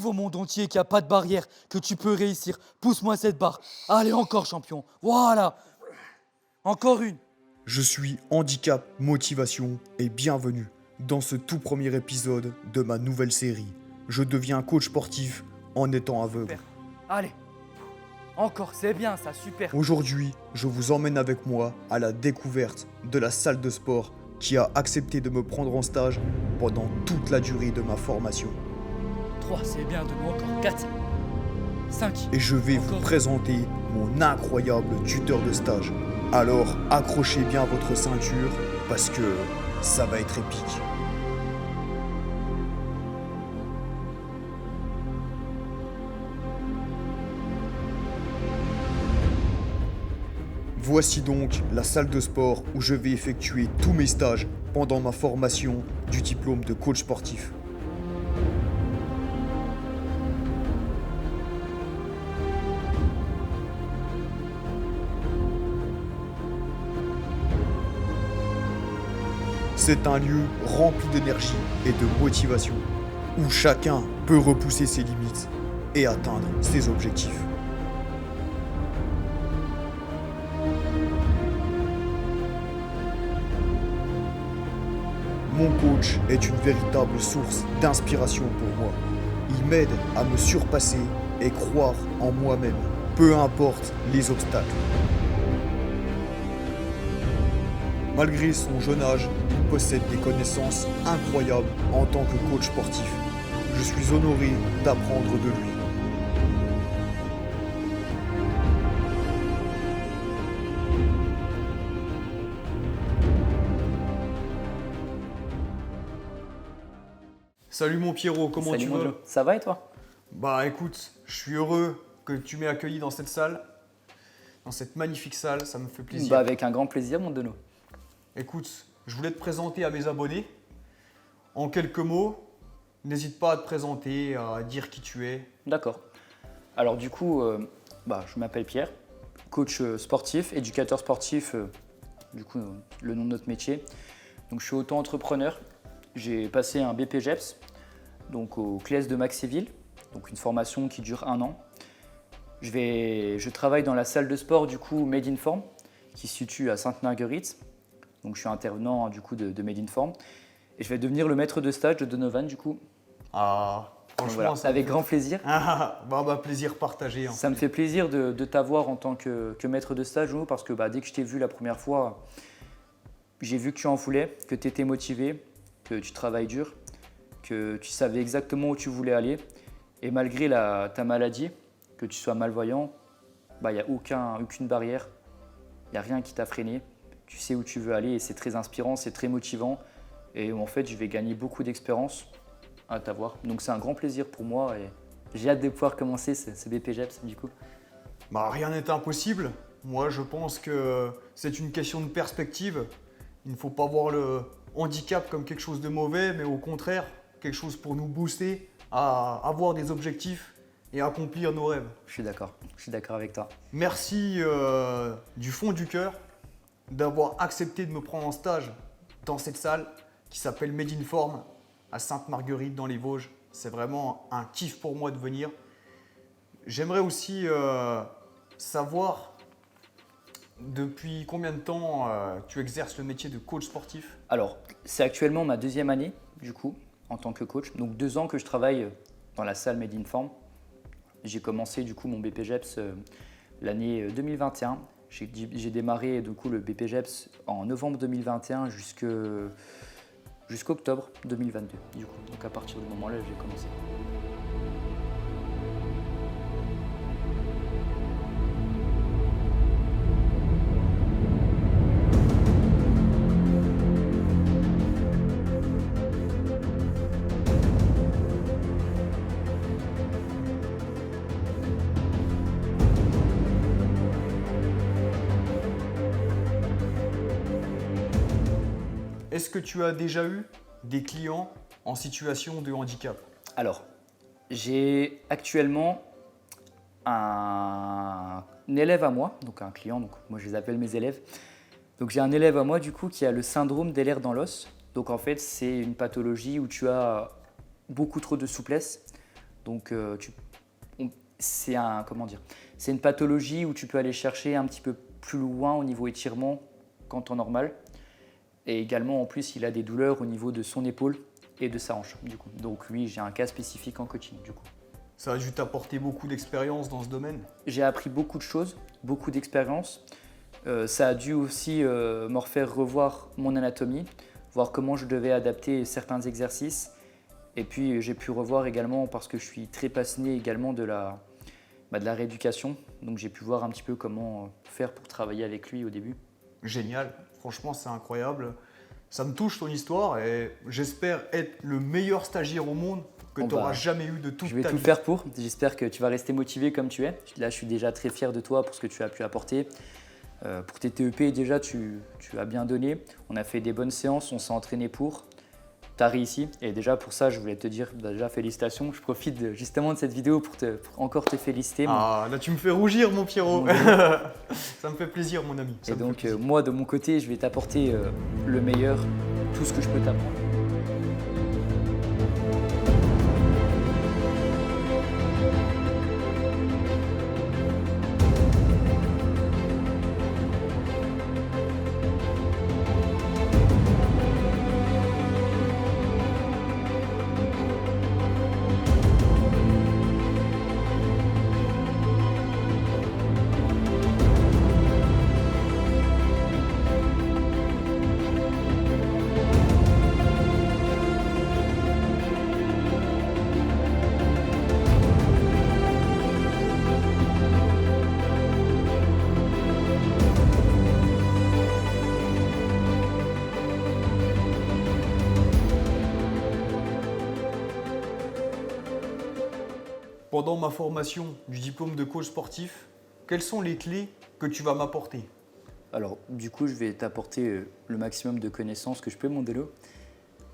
prouve au monde entier qu'il n'y a pas de barrière, que tu peux réussir. Pousse-moi cette barre. Allez, encore, champion. Voilà. Encore une. Je suis Handicap Motivation et bienvenue dans ce tout premier épisode de ma nouvelle série. Je deviens coach sportif en étant aveugle. Super. Allez. Encore, c'est bien ça, super. Aujourd'hui, je vous emmène avec moi à la découverte de la salle de sport qui a accepté de me prendre en stage pendant toute la durée de ma formation. 3, c'est bien, donne-moi encore 4. 5. Et je vais vous Encore. présenter mon incroyable tuteur de stage. Alors accrochez bien votre ceinture parce que ça va être épique. Voici donc la salle de sport où je vais effectuer tous mes stages pendant ma formation du diplôme de coach sportif. C'est un lieu rempli d'énergie et de motivation, où chacun peut repousser ses limites et atteindre ses objectifs. Mon coach est une véritable source d'inspiration pour moi. Il m'aide à me surpasser et croire en moi-même, peu importe les obstacles. Malgré son jeune âge, il possède des connaissances incroyables en tant que coach sportif. Je suis honoré d'apprendre de lui. Salut mon Pierrot, comment Salut tu mon vas? Joe. Ça va et toi? Bah écoute, je suis heureux que tu m'aies accueilli dans cette salle, dans cette magnifique salle, ça me fait plaisir. Bah avec un grand plaisir mon Dono. Écoute, je voulais te présenter à mes abonnés. En quelques mots, n'hésite pas à te présenter, à dire qui tu es. D'accord. Alors du coup, je m'appelle Pierre, coach sportif, éducateur sportif, le nom de notre métier. Donc je suis auto-entrepreneur. J'ai passé un BPGEPS donc au CLES de Maxéville, donc une formation qui dure 1 an. Je travaille dans la salle de sport du coup Made in Form qui se situe à Sainte-Marguerite. Donc je suis intervenant du coup de Made in Form et je vais devenir le maître de stage de Donovan du coup. Ah, Donc franchement, voilà, ça avec me fait- grand plaisir. Plaisir partagé. Hein. Ça me fait plaisir de t'avoir en tant que maître de stage, Joe, parce que dès que je t'ai vu la première fois, j'ai vu que tu en voulais, que tu étais motivé, que tu travailles dur, que tu savais exactement où tu voulais aller. Et malgré ta maladie, que tu sois malvoyant, il n'y a aucune barrière, il n'y a rien qui t'a freiné. Tu sais où tu veux aller et c'est très inspirant, c'est très motivant. Et en fait, je vais gagner beaucoup d'expérience à t'avoir. Donc c'est un grand plaisir pour moi et j'ai hâte de pouvoir commencer ce BPGEPS du coup. Rien n'est impossible. Moi, je pense que c'est une question de perspective. Il ne faut pas voir le handicap comme quelque chose de mauvais, mais au contraire, quelque chose pour nous booster à avoir des objectifs et accomplir nos rêves. Je suis d'accord avec toi. Merci du fond du cœur d'avoir accepté de me prendre en stage dans cette salle qui s'appelle Made in Form à Sainte-Marguerite dans les Vosges. C'est vraiment un kiff pour moi de venir. J'aimerais aussi savoir depuis combien de temps tu exerces le métier de coach sportif. Alors, c'est actuellement ma 2e année du coup en tant que coach. Donc 2 ans que je travaille dans la salle Made in Form. J'ai commencé du coup mon BPGEPS l'année 2021. J'ai démarré du coup le BPGEPS en novembre 2021 jusqu'à octobre 2022. Du coup. Donc à partir du moment-là, j'ai commencé. Est-ce que tu as déjà eu des clients en situation de handicap? Alors, j'ai actuellement un élève à moi, donc un client, donc moi je les appelle mes élèves. Donc j'ai un élève à moi du coup qui a le syndrome d'Ehlers dans l'os. Donc en fait c'est une pathologie où tu as beaucoup trop de souplesse. Donc c'est c'est une pathologie où tu peux aller chercher un petit peu plus loin au niveau étirement qu'en temps normal. Et également, en plus, il a des douleurs au niveau de son épaule et de sa hanche, du coup. Donc oui, j'ai un cas spécifique en coaching, du coup. Ça a dû t'apporter beaucoup d'expérience dans ce domaine. J'ai appris beaucoup de choses, beaucoup d'expérience. Ça a dû aussi me refaire revoir mon anatomie, voir comment je devais adapter certains exercices. Et puis j'ai pu revoir également, parce que je suis très passionné également de la rééducation. Donc j'ai pu voir un petit peu comment faire pour travailler avec lui au début. Génial, franchement c'est incroyable. Ça me touche ton histoire et j'espère être le meilleur stagiaire au monde que On tu n'auras va- jamais eu de toute Je vais ta tout vie. faire pour. J'espère que tu vas rester motivé comme tu es. Là, je suis déjà très fier de toi pour ce que tu as pu apporter. Pour tes TEP, déjà, tu as bien donné. On a fait des bonnes séances, on s'est entraîné pour. Tu as réussi. Et déjà, pour ça, je voulais te dire déjà félicitations. Je profite justement de cette vidéo pour encore te féliciter. Ah, là tu me fais rougir mon Pierrot. Mon ami. Ça me fait plaisir mon ami. Ça Et me fait donc, plaisir. moi, de mon côté, je vais t'apporter le meilleur, tout ce que je peux t'apprendre. Pendant ma formation du diplôme de coach sportif, quelles sont les clés que tu vas m'apporter? Alors, du coup, je vais t'apporter le maximum de connaissances que je peux, mon Delo.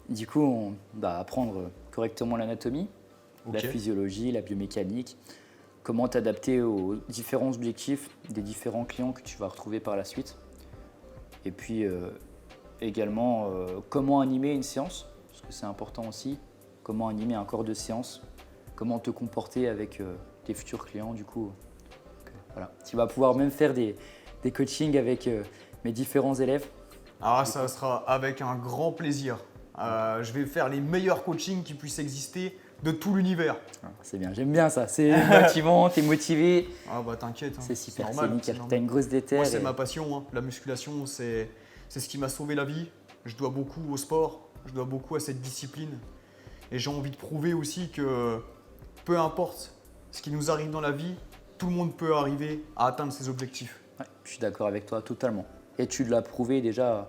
Du coup, on va apprendre correctement l'anatomie, la Ok. physiologie, la biomécanique, comment t'adapter aux différents objectifs des différents clients que tu vas retrouver par la suite. Et puis également, comment animer une séance, parce que c'est important aussi, comment animer un corps de séance, comment te comporter avec tes futurs clients, du coup. Donc, voilà. Tu vas pouvoir même faire des coachings avec mes différents élèves. Ah, ça sera avec un grand plaisir. Je vais faire les meilleurs coachings qui puissent exister de tout l'univers. Ah, c'est bien, j'aime bien ça, c'est motivant, t'es motivé, Ah bah t'inquiète, hein, c'est super, c'est normal, nickel. normal. T'as une grosse déterre. Moi c'est et- ma passion, hein. La musculation c'est ce qui m'a sauvé la vie. Je dois beaucoup au sport, je dois beaucoup à cette discipline. Et j'ai envie de prouver aussi que peu importe ce qui nous arrive dans la vie, tout le monde peut arriver à atteindre ses objectifs. Ouais, je suis d'accord avec toi totalement. Et tu l'as prouvé déjà,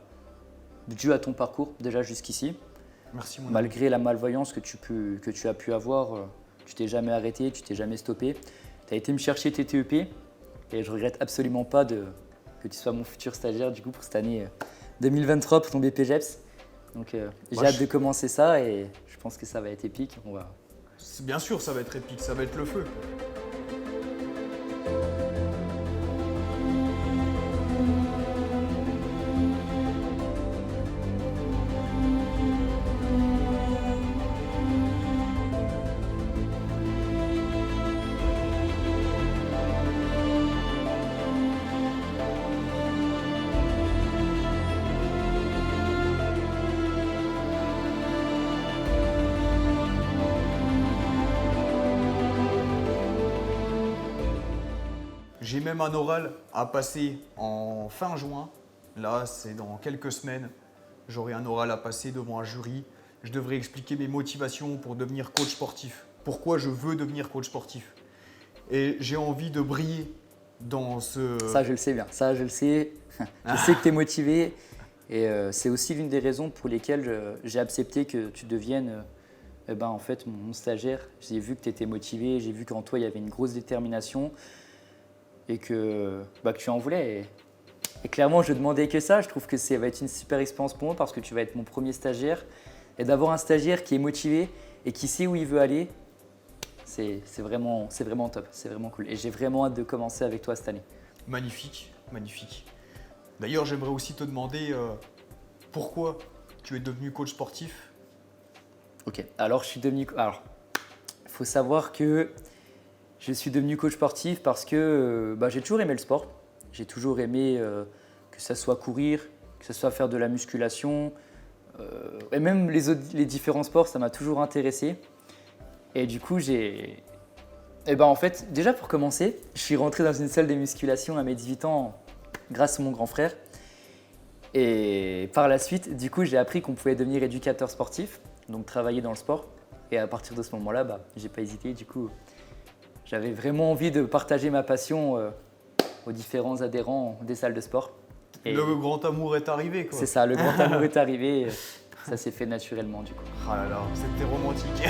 dû à ton parcours, déjà jusqu'ici. Merci mon ami. Malgré la malvoyance que tu as pu avoir, tu t'es jamais arrêté, tu t'es jamais stoppé. Tu as été me chercher tes TEP et je regrette absolument pas que tu sois mon futur stagiaire du coup pour cette année 2023 pour ton BPGEPS. Donc j'ai hâte de commencer ça et je pense que ça va être épique. Bien sûr, ça va être épique, ça va être le feu. J'ai même un oral à passer en fin juin. Là, c'est dans quelques semaines. J'aurai un oral à passer devant un jury. Je devrais expliquer mes motivations pour devenir coach sportif. Pourquoi je veux devenir coach sportif. Et j'ai envie de briller dans ce... Ça, je le sais bien. Ça, je le sais. Je sais que tu es motivé. Et c'est aussi l'une des raisons pour lesquelles j'ai accepté que tu deviennes en fait, mon stagiaire. J'ai vu que tu étais motivé. J'ai vu qu'en toi, il y avait une grosse détermination. Et que tu en voulais. Et clairement, je demandais que ça. Je trouve que ça va être une super expérience pour moi parce que tu vas être mon premier stagiaire. Et d'avoir un stagiaire qui est motivé et qui sait où il veut aller, c'est vraiment top. C'est vraiment cool. Et j'ai vraiment hâte de commencer avec toi cette année. Magnifique, magnifique. D'ailleurs, j'aimerais aussi te demander pourquoi tu es devenu coach sportif. Ok, alors je suis devenu. Alors, il faut savoir que je suis devenu coach sportif parce que j'ai toujours aimé le sport. J'ai toujours aimé que ça soit courir, que ça soit faire de la musculation. Et même les différents sports, ça m'a toujours intéressé. Et du coup, en fait, déjà pour commencer, je suis rentré dans une salle de musculation à mes 18 ans grâce à mon grand frère. Et par la suite, du coup, j'ai appris qu'on pouvait devenir éducateur sportif, donc travailler dans le sport. Et à partir de ce moment-là, j'ai pas hésité. Du coup, j'avais vraiment envie de partager ma passion aux différents adhérents des salles de sport. Et Le grand amour est arrivé, quoi. c'est ça, le grand amour est arrivé. Ça s'est fait naturellement, du coup. Ah là là, c'était romantique.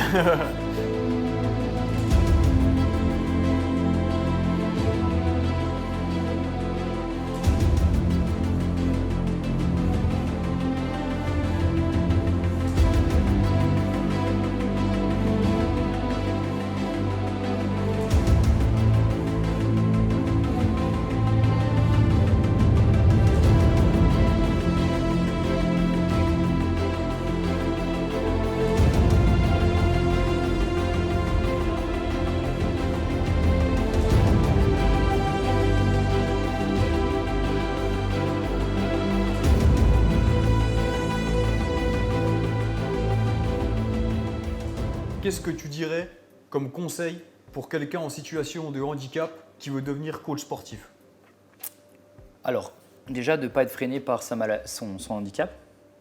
Qu'est-ce que tu dirais comme conseil pour quelqu'un en situation de handicap qui veut devenir coach sportif? Alors, déjà de ne pas être freiné par son handicap,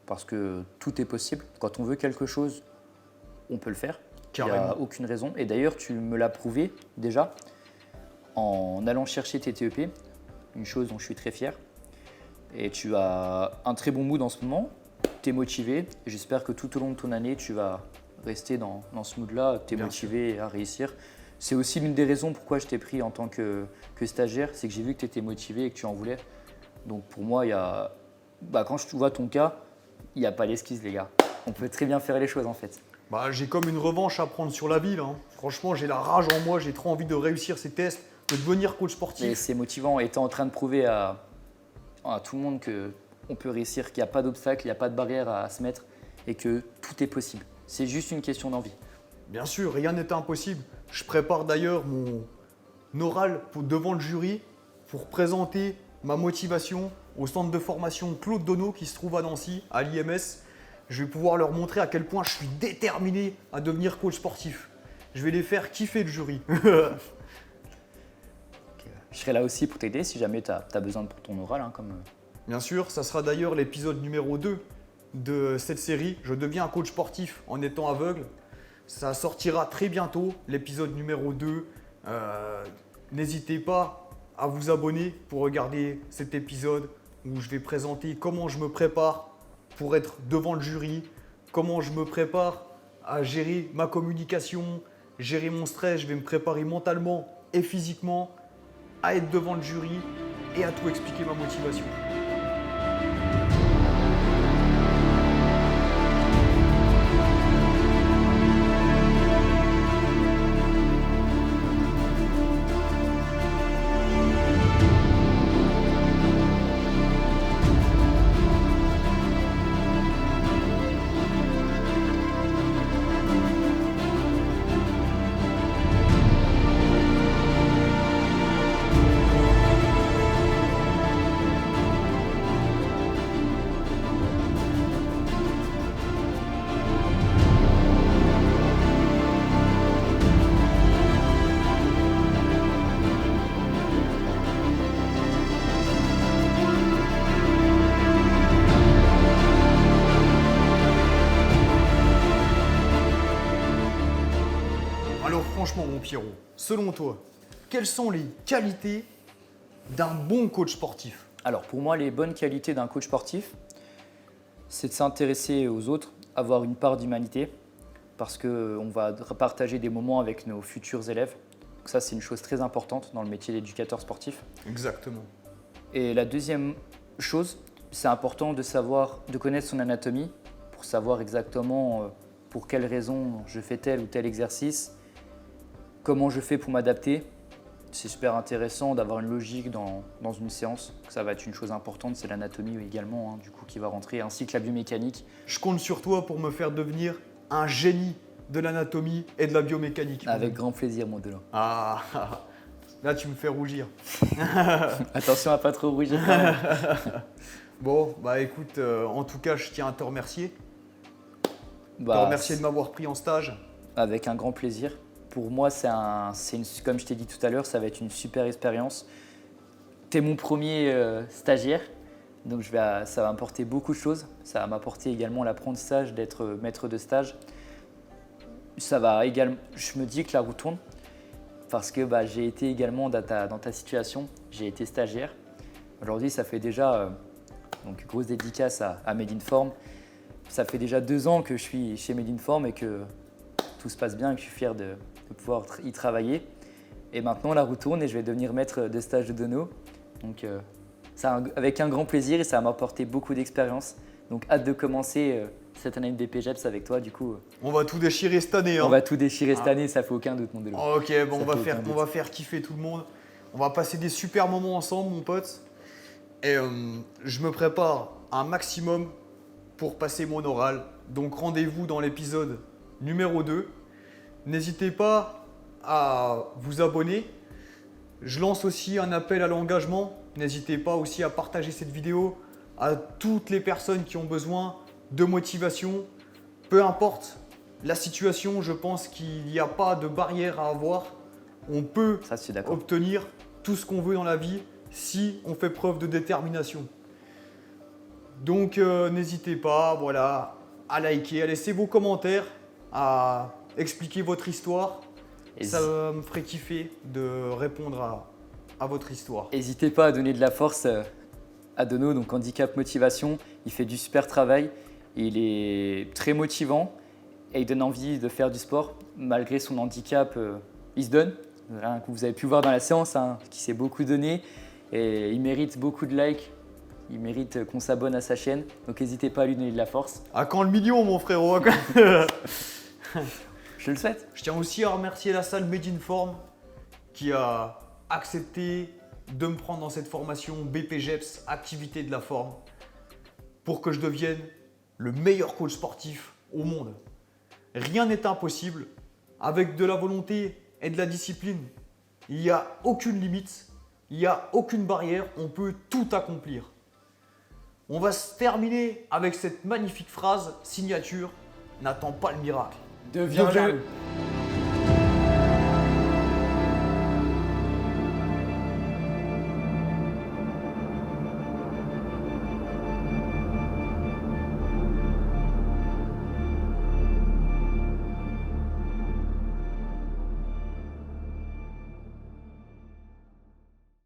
parce que tout est possible. Quand on veut quelque chose, on peut le faire. Il n'y Carrément. a aucune raison. Et d'ailleurs, tu me l'as prouvé déjà en allant chercher tes TEP, une chose dont je suis très fier. Et tu as un très bon mood en ce moment, tu es motivé. Et j'espère que tout au long de ton année, tu vas rester dans ce mood-là, tu es Bien motivé à réussir. C'est aussi l'une des raisons pourquoi je t'ai pris en tant que stagiaire, c'est que j'ai vu que tu étais motivé et que tu en voulais. Donc pour moi, quand je vois ton cas, il n'y a pas d'esquisse, les gars. On peut très bien faire les choses en fait. J'ai comme une revanche à prendre sur la ville, hein. Franchement, j'ai la rage en moi, j'ai trop envie de réussir ces tests, de devenir coach Et sportif. c'est motivant et tu es en train de prouver à tout le monde qu'on peut réussir, qu'il n'y a pas d'obstacle, il n'y a pas de barrière à se mettre et que tout est possible. C'est juste une question d'envie. Bien sûr, rien n'est impossible. Je prépare d'ailleurs mon oral devant le jury pour présenter ma motivation au centre de formation Claude Donneau qui se trouve à Nancy, à l'IMS. Je vais pouvoir leur montrer à quel point je suis déterminé à devenir coach sportif. Je vais les faire kiffer le jury. Je serai là aussi pour t'aider si jamais tu as besoin pour ton oral. Bien sûr, ça sera d'ailleurs l'épisode numéro 2 de cette série. Je deviens un coach sportif en étant aveugle. Ça sortira très bientôt, l'épisode numéro 2. N'hésitez pas à vous abonner pour regarder cet épisode où je vais présenter comment je me prépare pour être devant le jury, comment je me prépare à gérer ma communication, gérer mon stress. Je vais me préparer mentalement et physiquement à être devant le jury et à tout expliquer ma motivation. Alors franchement mon Pierrot, selon toi, quelles sont les qualités d'un bon coach sportif? Alors pour moi, les bonnes qualités d'un coach sportif, c'est de s'intéresser aux autres, avoir une part d'humanité, parce qu'on va partager des moments avec nos futurs élèves. Donc ça, c'est une chose très importante dans le métier d'éducateur sportif. Exactement. Et la deuxième chose, c'est important de connaître son anatomie pour savoir exactement pour quelles raisons je fais tel ou tel exercice, comment je fais pour m'adapter. C'est super intéressant d'avoir une logique dans une séance. Ça va être une chose importante, c'est l'anatomie également, du coup, qui va rentrer, ainsi que la biomécanique. Je compte sur toi pour me faire devenir un génie de l'anatomie et de la biomécanique. Avec grand plaisir, mon Delon. Ah, là tu me fais rougir. Attention à pas trop rougir quand même. Bon, bah écoute, en tout cas, je tiens à te remercier. Te Bah, remercier de m'avoir pris en stage. avec un grand plaisir. Pour moi, comme je t'ai dit tout à l'heure, ça va être une super expérience. Tu es mon premier stagiaire, donc ça va m'apporter beaucoup de choses. Ça va m'apporter également l'apprentissage d'être maître de stage. Ça va également, je me dis que la roue tourne parce que j'ai été également dans ta situation. J'ai été stagiaire. Aujourd'hui, ça fait déjà, donc grosse dédicace à Made in Form. Ça fait déjà 2 ans que je suis chez Made in Form et que tout se passe bien et que je suis fier de pouvoir y travailler. Et maintenant, la roue tourne et je vais devenir maître de stage de dono. Donc, avec un grand plaisir et ça m'a apporté beaucoup d'expérience. Donc, hâte de commencer cette année de BPGEPS avec toi. Du coup, On va tout déchirer cette année. on Hein. va tout déchirer cette année, ça fait aucun doute, mon Delon. Ok, bon, Ça on va, fait faire, aucun on va faire kiffer tout le monde. On va passer des super moments ensemble, mon pote. Et je me prépare un maximum pour passer mon oral. Donc rendez-vous dans l'épisode numéro 2. N'hésitez pas à vous abonner. Je lance aussi un appel à l'engagement. N'hésitez pas aussi à partager cette vidéo à toutes les personnes qui ont besoin de motivation. Peu importe la situation, je pense qu'il n'y a pas de barrière à avoir. On peut Ça, je suis d'accord. obtenir tout ce qu'on veut dans la vie si on fait preuve de détermination. Donc n'hésitez pas, voilà, à liker, à laisser vos commentaires, à expliquer votre histoire. Et Ça me ferait kiffer de répondre à votre histoire. N'hésitez pas à donner de la force à Dono, donc Handicap Motivation. Il fait du super travail, il est très motivant et il donne envie de faire du sport. Malgré son handicap, il se donne. Rien que vous avez pu voir dans la séance, qui s'est beaucoup donné et il mérite beaucoup de likes. Il mérite qu'on s'abonne à sa chaîne, donc n'hésitez pas à lui donner de la force. À quand le million, mon frérot? Je le souhaite. Je tiens aussi à remercier la salle Made in Form qui a accepté de me prendre dans cette formation BPGEPS, activité de la forme, pour que je devienne le meilleur coach sportif au monde. Rien n'est impossible. Avec de la volonté et de la discipline, il n'y a aucune limite, il n'y a aucune barrière, on peut tout accomplir. On va se terminer avec cette magnifique phrase signature: n'attends pas le miracle. Deviens-le. Deviens-le.